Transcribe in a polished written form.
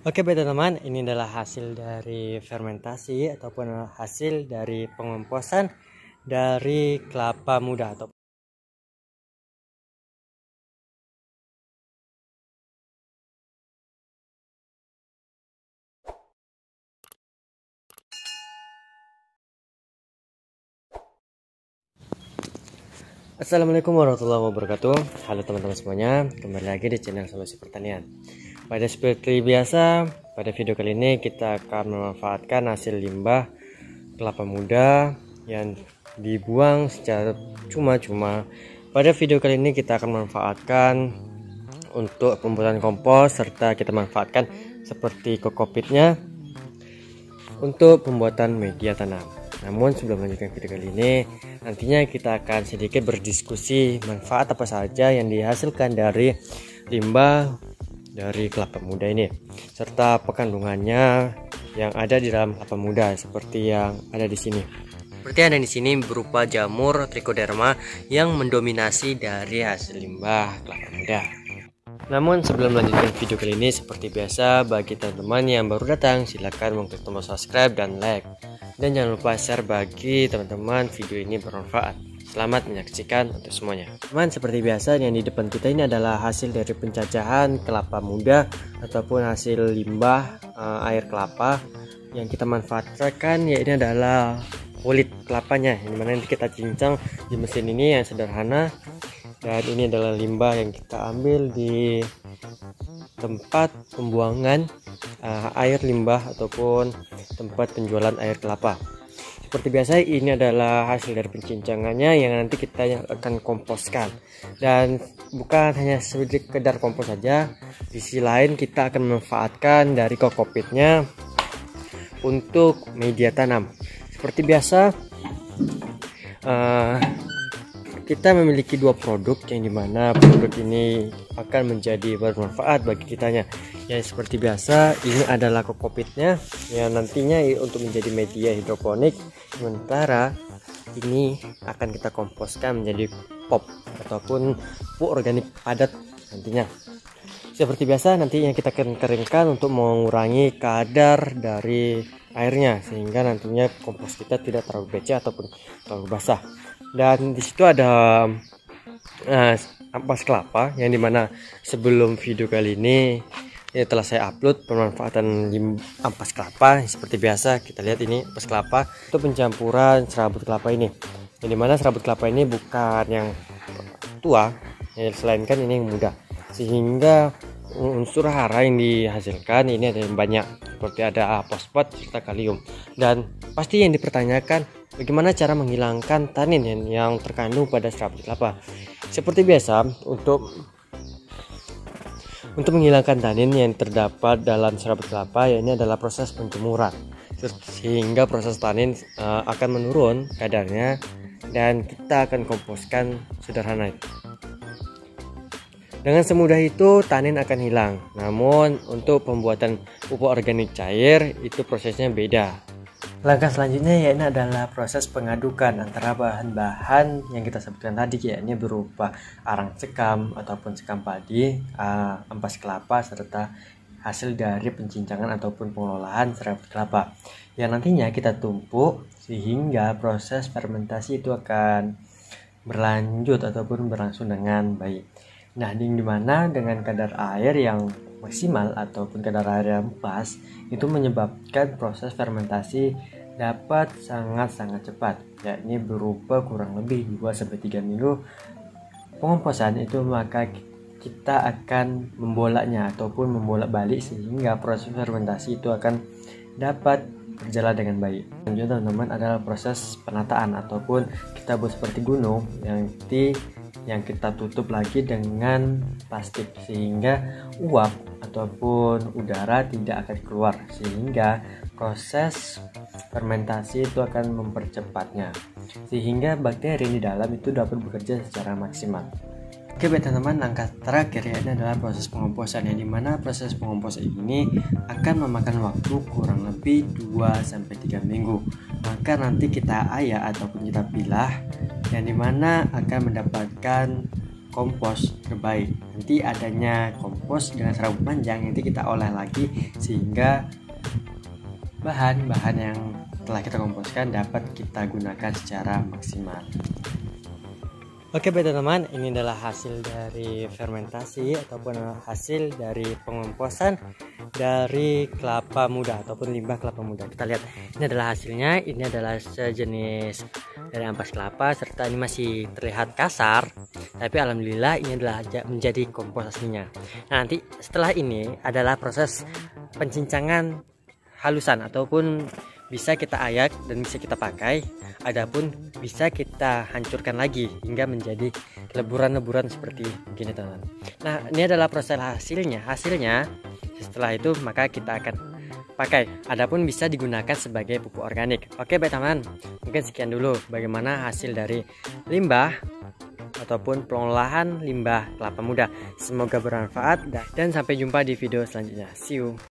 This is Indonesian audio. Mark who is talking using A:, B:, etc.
A: Oke baik teman-teman, ini adalah hasil dari fermentasi ataupun hasil dari pengomposan dari kelapa muda atau Assalamualaikum warahmatullahi wabarakatuh. Halo teman-teman semuanya, kembali lagi di channel Solusi Pertanian. Seperti biasa, pada video kali ini kita akan memanfaatkan hasil limbah kelapa muda yang dibuang secara cuma-cuma. Pada video kali ini kita akan memanfaatkan untuk pembuatan kompos, serta kita manfaatkan seperti kokopitnya untuk pembuatan media tanam. Namun sebelum melanjutkan video kali ini, nantinya kita akan sedikit berdiskusi manfaat apa saja yang dihasilkan dari limbah dari kelapa muda ini, serta apa kandungannya yang ada di dalam kelapa muda seperti yang ada di sini. Seperti yang ada di sini berupa jamur trichoderma yang mendominasi dari hasil limbah kelapa muda. Namun sebelum melanjutkan video kali ini, seperti biasa bagi teman-teman yang baru datang, silakan mengklik tombol subscribe dan like. Dan jangan lupa share bagi teman-teman video ini bermanfaat. Selamat menyaksikan untuk semuanya. Teman, seperti biasa yang di depan kita ini adalah hasil dari pencacahan kelapa muda ataupun hasil limbah air kelapa yang kita manfaatkan, ya ini adalah kulit kelapanya yang dimana nanti kita cincang di mesin ini yang sederhana. Dan ini adalah limbah yang kita ambil di tempat pembuangan air limbah ataupun tempat penjualan air kelapa. Seperti biasa, ini adalah hasil dari pencincangannya yang nanti kita akan komposkan. Dan bukan hanya sekedar kompos saja, di sisi lain kita akan memanfaatkan dari kokopitnya untuk media tanam. Seperti biasa, kita memiliki dua produk yang dimana produk ini akan menjadi bermanfaat bagi kitanya. Yang seperti biasa, ini adalah kokopitnya yang nantinya untuk menjadi media hidroponik, sementara ini akan kita komposkan menjadi pop ataupun pupuk organik padat nantinya. Seperti biasa, nanti yang kita akan keringkan untuk mengurangi kadar dari airnya sehingga nantinya kompos kita tidak terlalu becek ataupun terlalu basah. Dan di situ ada ampas kelapa yang dimana sebelum video kali ini telah saya upload pemanfaatan ampas kelapa. Seperti biasa, kita lihat ini ampas kelapa itu pencampuran serabut kelapa ini, yang dimana serabut kelapa ini bukan yang tua, selainkan ini yang muda, sehingga unsur hara yang dihasilkan ini ada yang banyak, seperti ada fosfat serta kalium. Dan pasti yang dipertanyakan, bagaimana cara menghilangkan tanin yang terkandung pada serabut kelapa. Seperti biasa, untuk menghilangkan tanin yang terdapat dalam serabut kelapa, ya ini adalah proses penjemuran, sehingga proses tanin akan menurun kadarnya dan kita akan komposkan sederhana itu. Dengan semudah itu tanin akan hilang. Namun untuk pembuatan pupuk organik cair itu prosesnya beda. Langkah selanjutnya ya ini adalah proses pengadukan antara bahan-bahan yang kita sebutkan tadi, ya ini berupa arang sekam ataupun sekam padi, ampas kelapa, serta hasil dari pencincangan ataupun pengelolaan serabut kelapa yang nantinya kita tumpuk sehingga proses fermentasi itu akan berlanjut ataupun berlangsung dengan baik. Nah, dimana dengan kadar air yang maksimal ataupun kadar air yang pas itu menyebabkan proses fermentasi dapat sangat-sangat cepat, yakni berupa kurang lebih 2-3 minggu pengomposan itu, maka kita akan membolaknya ataupun membolak-balik sehingga proses fermentasi itu akan dapat berjalan dengan baik. Selanjutnya teman-teman adalah proses penataan ataupun kita buat seperti gunung yang kita tutup lagi dengan plastik sehingga uap ataupun udara tidak akan keluar, sehingga proses fermentasi itu akan mempercepatnya sehingga bakteri di dalam itu dapat bekerja secara maksimal. Oke baik teman-teman, langkah terakhir ya ini adalah proses pengomposan, yang dimana proses pengomposan ini akan memakan waktu kurang lebih 2-3 minggu. Maka nanti kita ayak ataupun kita pilah, yang dimana akan mendapatkan kompos terbaik. Nanti adanya kompos dengan serabut panjang nanti kita olah lagi sehingga bahan-bahan yang telah kita komposkan dapat kita gunakan secara maksimal. Oke baik teman-teman, ini adalah hasil dari fermentasi ataupun hasil dari pengomposan dari kelapa muda ataupun limbah kelapa muda. Kita lihat, ini adalah hasilnya. Ini adalah sejenis dari ampas kelapa serta ini masih terlihat kasar, tapi alhamdulillah ini adalah menjadi kompos aslinya. Nah, nanti setelah ini adalah proses pencincangan halusan ataupun bisa kita ayak dan bisa kita pakai, adapun bisa kita hancurkan lagi hingga menjadi leburan-leburan seperti begini teman-teman. Nah, ini adalah proses hasilnya. Setelah itu maka kita akan pakai, adapun bisa digunakan sebagai pupuk organik. Oke baik teman, mungkin sekian dulu bagaimana hasil dari limbah ataupun pengolahan limbah kelapa muda. Semoga bermanfaat dan sampai jumpa di video selanjutnya. See you.